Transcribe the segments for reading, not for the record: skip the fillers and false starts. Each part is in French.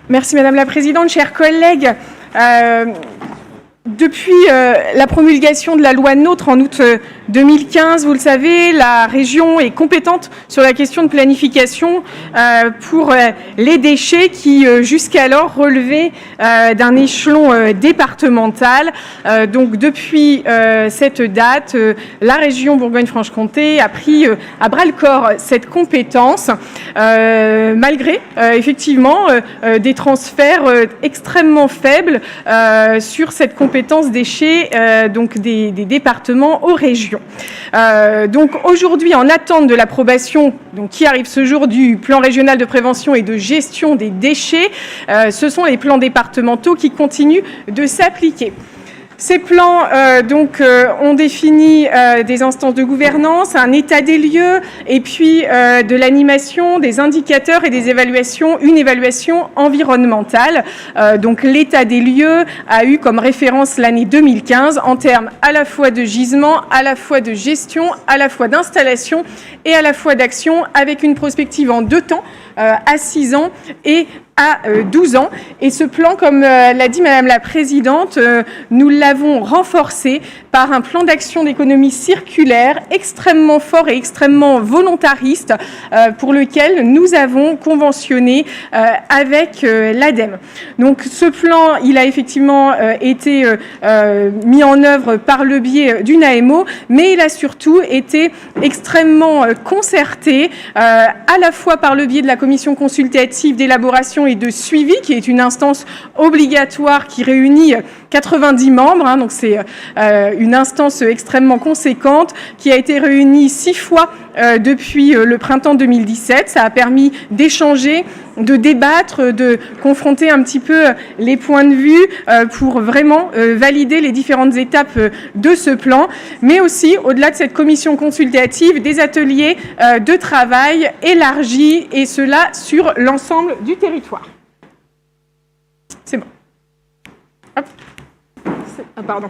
Merci Madame la Présidente, chers collègues. Depuis la promulgation de la loi NOTRe en août 2015, vous le savez, la région est compétente sur la question de planification pour les déchets qui jusqu'alors relevaient d'un échelon départemental. Donc depuis cette date, la région Bourgogne-Franche-Comté a pris à bras-le-corps cette compétence, malgré effectivement des transferts extrêmement faibles sur cette compétence déchets donc des départements aux régions. Donc aujourd'hui, en attente de l'approbation qui arrive ce jour du plan régional de prévention et de gestion des déchets, ce sont les plans départementaux qui continuent de s'appliquer. Ces plans ont défini des instances de gouvernance, un état des lieux et puis de l'animation, des indicateurs et des évaluations, une évaluation environnementale. Donc l'état des lieux a eu comme référence l'année 2015 en termes à la fois de gisement, à la fois de gestion, à la fois d'installation et à la fois d'action avec une prospective en 2 temps, à 6 ans et à 12 ans. Et ce plan, comme l'a dit Madame la Présidente, nous l'avons renforcé par un plan d'action d'économie circulaire extrêmement fort et extrêmement volontariste pour lequel nous avons conventionné avec l'ADEME. Donc ce plan, il a effectivement été mis en œuvre par le biais d'une AMO, mais il a surtout été extrêmement concerté à la fois par le biais de la commission consultative d'élaboration et de suivi, qui est une instance obligatoire qui réunit 90 membres, donc c'est une instance extrêmement conséquente qui a été réunie 6 fois depuis le printemps 2017. Ça a permis d'échanger, de débattre, de confronter un petit peu les points de vue pour vraiment valider les différentes étapes de ce plan, mais aussi, au-delà de cette commission consultative, des ateliers de travail élargis, et cela sur l'ensemble du territoire. C'est bon. Hop. Pardon.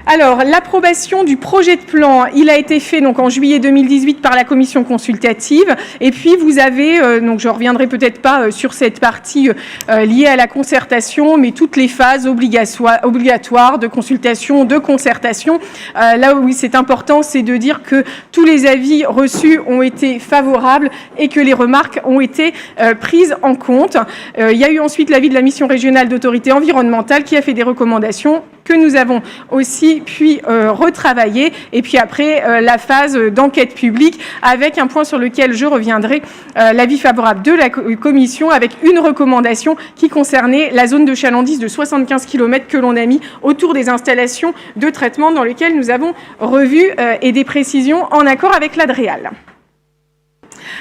Alors, l'approbation du projet de plan, il a été fait donc en juillet 2018 par la commission consultative. Et puis, vous avez, donc je ne reviendrai peut-être pas sur cette partie liée à la concertation, mais toutes les phases obligatoires de consultation, de concertation. Là où c'est important, c'est de dire que tous les avis reçus ont été favorables et que les remarques ont été prises en compte. Il y a eu ensuite l'avis de la mission régionale d'autorité environnementale qui a fait des recommandations que nous avons aussi puis retravailler, et puis après la phase d'enquête publique avec un point sur lequel je reviendrai, l'avis favorable de la commission avec une recommandation qui concernait la zone de chalandise de 75 km que l'on a mis autour des installations de traitement dans lesquelles nous avons revu et des précisions en accord avec l'ADREAL.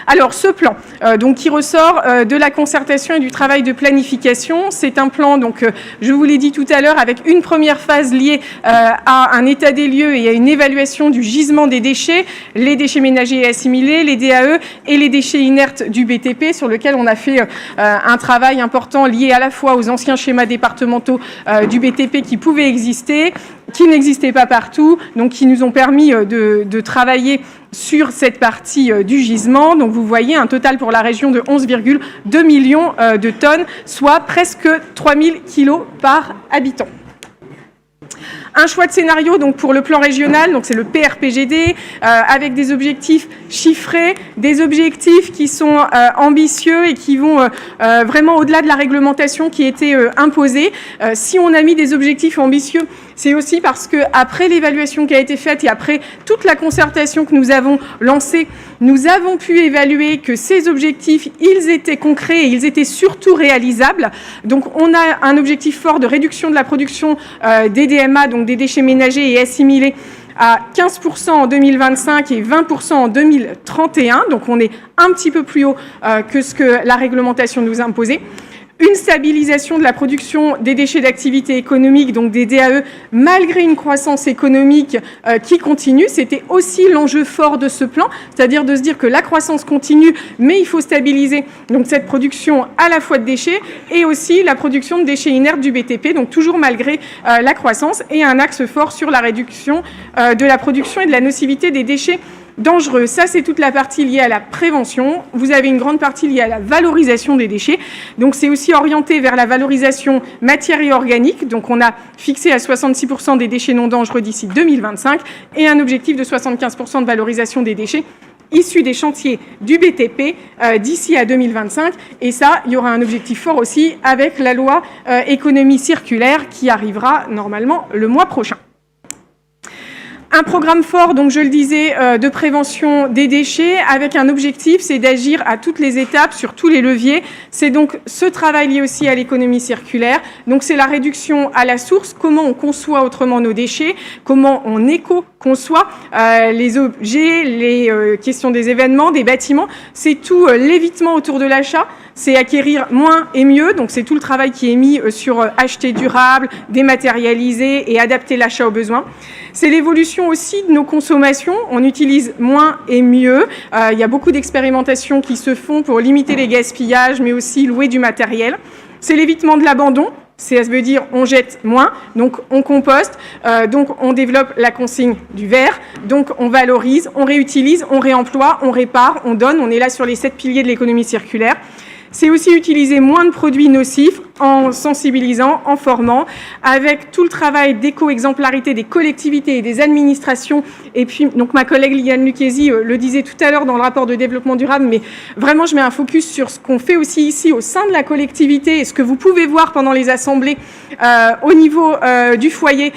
Alors, ce plan, donc, qui ressort de la concertation et du travail de planification, c'est un plan, donc, je vous l'ai dit tout à l'heure, avec une première phase liée à un état des lieux et à une évaluation du gisement des déchets, les déchets ménagers et assimilés, les DAE et les déchets inertes du BTP, sur lequel on a fait un travail important lié à la fois aux anciens schémas départementaux du BTP qui pouvaient exister, qui n'existaient pas partout, donc qui nous ont permis de travailler sur cette partie du gisement. Donc vous voyez un total pour la région de 11,2 millions de tonnes, soit presque 3000 kilos par habitant. Un choix de scénario donc pour le plan régional, donc c'est le PRPGD, avec des objectifs chiffrés, des objectifs qui sont ambitieux et qui vont vraiment au-delà de la réglementation qui était imposée. Si on a mis des objectifs ambitieux, c'est aussi parce qu'après l'évaluation qui a été faite et après toute la concertation que nous avons lancée, nous avons pu évaluer que ces objectifs, ils étaient concrets et ils étaient surtout réalisables. Donc on a un objectif fort de réduction de la production des DMA, donc des déchets ménagers et assimilés, à 15% en 2025 et 20% en 2031. Donc on est un petit peu plus haut que ce que la réglementation nous a imposé. Une stabilisation de la production des déchets d'activité économique, donc des DAE, malgré une croissance économique qui continue. C'était aussi l'enjeu fort de ce plan, c'est-à-dire de se dire que la croissance continue, mais il faut stabiliser donc cette production à la fois de déchets et aussi la production de déchets inertes du BTP, donc toujours malgré la croissance, et un axe fort sur la réduction de la production et de la nocivité des déchets dangereux. Ça, c'est toute la partie liée à la prévention. Vous avez une grande partie liée à la valorisation des déchets. Donc, c'est aussi orienté vers la valorisation matière et organique. Donc, on a fixé à 66% des déchets non dangereux d'ici 2025 et un objectif de 75% de valorisation des déchets issus des chantiers du BTP d'ici à 2025. Et ça, il y aura un objectif fort aussi avec la loi économie circulaire qui arrivera normalement le mois prochain. Un programme fort, donc je le disais, de prévention des déchets avec un objectif, c'est d'agir à toutes les étapes, sur tous les leviers. C'est donc ce travail lié aussi à l'économie circulaire. Donc c'est la réduction à la source, comment on conçoit autrement nos déchets, comment on éco-conçoit les objets, les questions des événements, des bâtiments. C'est tout l'évitement autour de l'achat. C'est acquérir moins et mieux, donc c'est tout le travail qui est mis sur acheter durable, dématérialiser et adapter l'achat aux besoins. C'est l'évolution aussi de nos consommations, on utilise moins et mieux. Il y a beaucoup d'expérimentations qui se font pour limiter les gaspillages, mais aussi louer du matériel. C'est l'évitement de l'abandon. Ça veut dire on jette moins, donc on composte, donc on développe la consigne du verre, donc on valorise, on réutilise, on réemploie, on répare, on donne. On est là sur les 7 piliers de l'économie circulaire. C'est aussi utiliser moins de produits nocifs en sensibilisant, en formant, avec tout le travail d'éco-exemplarité des collectivités et des administrations. Et puis, donc ma collègue Liliane Lucchesi le disait tout à l'heure dans le rapport de développement durable, mais vraiment je mets un focus sur ce qu'on fait aussi ici au sein de la collectivité et ce que vous pouvez voir pendant les assemblées au niveau du foyer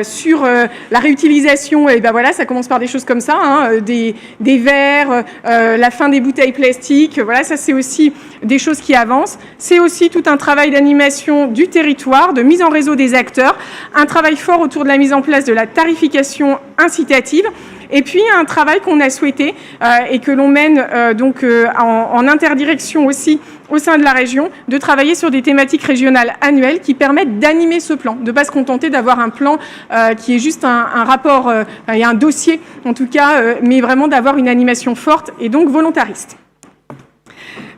sur la réutilisation. Et ben voilà, ça commence par des choses comme ça, hein, des verres, la fin des bouteilles plastiques. Voilà, ça c'est aussi des choses qui avancent. C'est aussi tout un travail d'animation du territoire, de mise en réseau des acteurs, un travail fort autour de la mise en place de la tarification incitative, et puis un travail qu'on a souhaité et que l'on mène en interdirection aussi au sein de la région, de travailler sur des thématiques régionales annuelles qui permettent d'animer ce plan, de ne pas se contenter d'avoir un plan qui est juste un rapport, il y a un dossier en tout cas, mais vraiment d'avoir une animation forte et donc volontariste.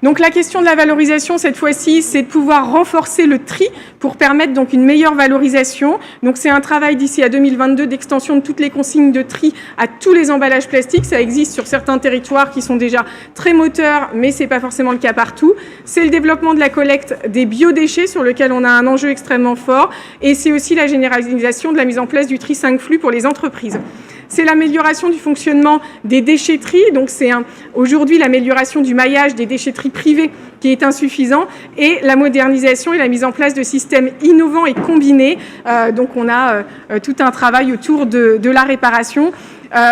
Donc la question de la valorisation, cette fois-ci, c'est de pouvoir renforcer le tri pour permettre donc une meilleure valorisation. Donc c'est un travail d'ici à 2022 d'extension de toutes les consignes de tri à tous les emballages plastiques. Ça existe sur certains territoires qui sont déjà très moteurs, mais ce n'est pas forcément le cas partout. C'est le développement de la collecte des biodéchets sur lequel on a un enjeu extrêmement fort. Et c'est aussi la généralisation de la mise en place du tri 5 flux pour les entreprises. C'est l'amélioration du fonctionnement des déchetteries. Donc, c'est aujourd'hui l'amélioration du maillage des déchetteries privées qui est insuffisant et la modernisation et la mise en place de systèmes innovants et combinés. Donc, on a tout un travail autour de la réparation.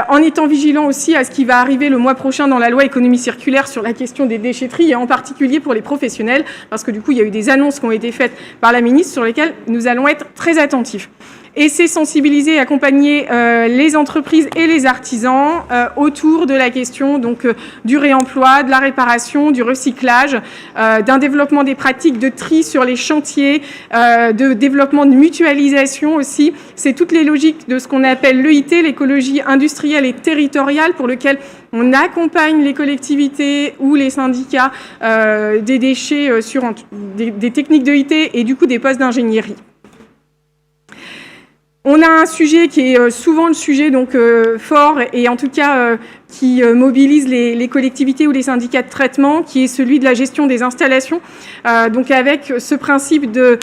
En étant vigilant aussi à ce qui va arriver le mois prochain dans la loi économie circulaire sur la question des déchetteries et en particulier pour les professionnels, parce que du coup, il y a eu des annonces qui ont été faites par la ministre sur lesquelles nous allons être très attentifs. Et c'est sensibiliser et accompagner les entreprises et les artisans autour de la question donc, du réemploi, de la réparation, du recyclage, d'un développement des pratiques de tri sur les chantiers, de développement de mutualisation aussi. C'est toutes les logiques de ce qu'on appelle l'EIT, l'écologie industrielle et territoriale, pour lequel on accompagne les collectivités ou les syndicats des déchets sur des techniques d'EIT et du coup des postes d'ingénierie. On a un sujet qui est souvent le sujet donc fort et en tout cas qui mobilise les collectivités ou les syndicats de traitement, qui est celui de la gestion des installations, donc avec ce principe de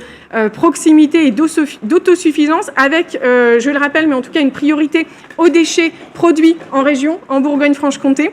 proximité et d'autosuffisance, avec, je le rappelle, mais en tout cas une priorité aux déchets produits en région, en Bourgogne-Franche-Comté.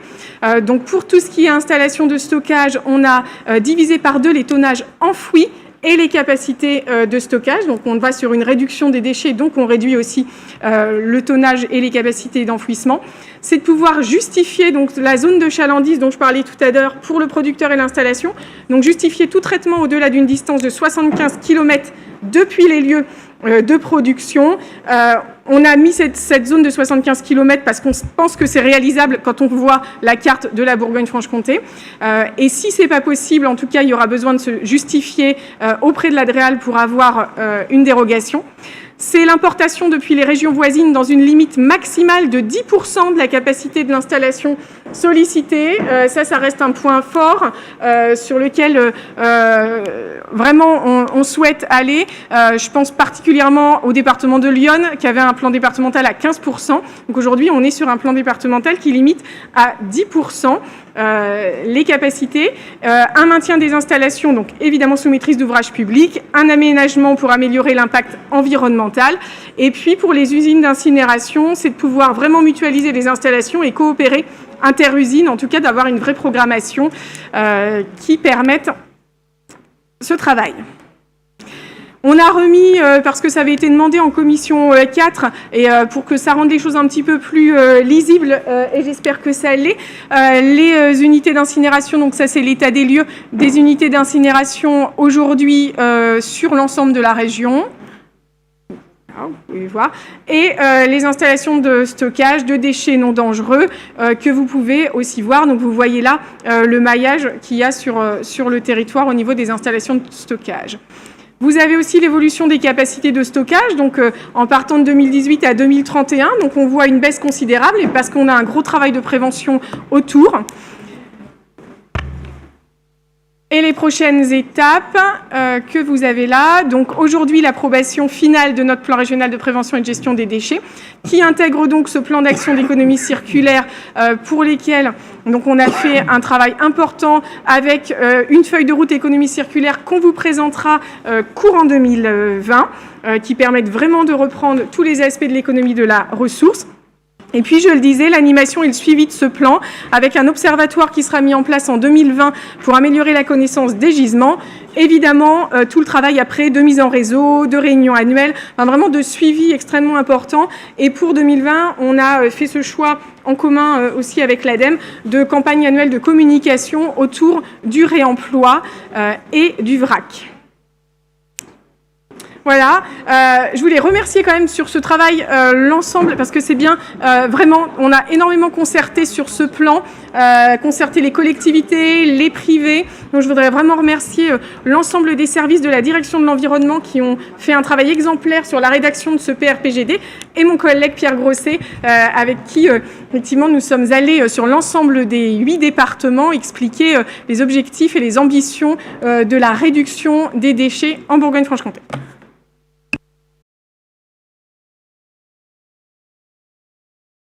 Donc pour tout ce qui est installation de stockage, on a divisé par 2 les tonnages enfouis et les capacités de stockage. Donc on va sur une réduction des déchets, donc on réduit aussi le tonnage et les capacités d'enfouissement. C'est de pouvoir justifier donc, la zone de chalandise dont je parlais tout à l'heure pour le producteur et l'installation. Donc justifier tout traitement au-delà d'une distance de 75 km depuis les lieux de production. On a mis cette zone de 75 km parce qu'on pense que c'est réalisable quand on voit la carte de la Bourgogne-Franche-Comté. Et si ce n'est pas possible, en tout cas, il y aura besoin de se justifier auprès de l'ADREAL pour avoir une dérogation. c'est l'importation depuis les régions voisines dans une limite maximale de 10% de la capacité de l'installation sollicitée. Ça reste un point fort sur lequel vraiment on souhaite aller. Je pense particulièrement au département de Lyon qui avait un plan départemental à 15%. Donc aujourd'hui, on est sur un plan départemental qui limite à 10% les capacités, un maintien des installations, donc évidemment sous maîtrise d'ouvrage public, un aménagement pour améliorer l'impact environnemental, et puis pour les usines d'incinération, c'est de pouvoir vraiment mutualiser les installations et coopérer inter-usines, en tout cas d'avoir une vraie programmation qui permette ce travail. On a remis, parce que ça avait été demandé en commission 4, et pour que ça rende les choses un petit peu plus lisibles, et j'espère que ça l'est, les unités d'incinération, donc ça c'est l'état des lieux des unités d'incinération aujourd'hui sur l'ensemble de la région. Vous pouvez voir. Et les installations de stockage de déchets non dangereux que vous pouvez aussi voir. Donc vous voyez là le maillage qu'il y a sur le territoire au niveau des installations de stockage. Vous avez aussi l'évolution des capacités de stockage, donc en partant de 2018 à 2031. Donc on voit une baisse considérable et parce qu'on a un gros travail de prévention autour. Et les prochaines étapes que vous avez là, donc aujourd'hui l'approbation finale de notre plan régional de prévention et de gestion des déchets, qui intègre donc ce plan d'action d'économie circulaire pour lesquels donc on a fait un travail important avec une feuille de route économie circulaire qu'on vous présentera courant 2020, qui permettent vraiment de reprendre tous les aspects de l'économie de la ressource. Et puis, je le disais, l'animation et le suivi de ce plan, avec un observatoire qui sera mis en place en 2020 pour améliorer la connaissance des gisements. Évidemment, tout le travail après de mise en réseau, de réunions annuelles, enfin, vraiment de suivi extrêmement important. Et pour 2020, on a fait ce choix en commun aussi avec l'ADEME de campagne annuelle de communication autour du réemploi et du vrac. Voilà, je voulais remercier quand même sur ce travail l'ensemble, parce que c'est bien, vraiment, on a énormément concerté sur ce plan, concerté les collectivités, les privés. Donc je voudrais vraiment remercier l'ensemble des services de la direction de l'environnement qui ont fait un travail exemplaire sur la rédaction de ce PRPGD, et mon collègue Pierre Grosset, avec qui, effectivement, nous sommes allés sur l'ensemble des 8 départements expliquer les objectifs et les ambitions de la réduction des déchets en Bourgogne-Franche-Comté.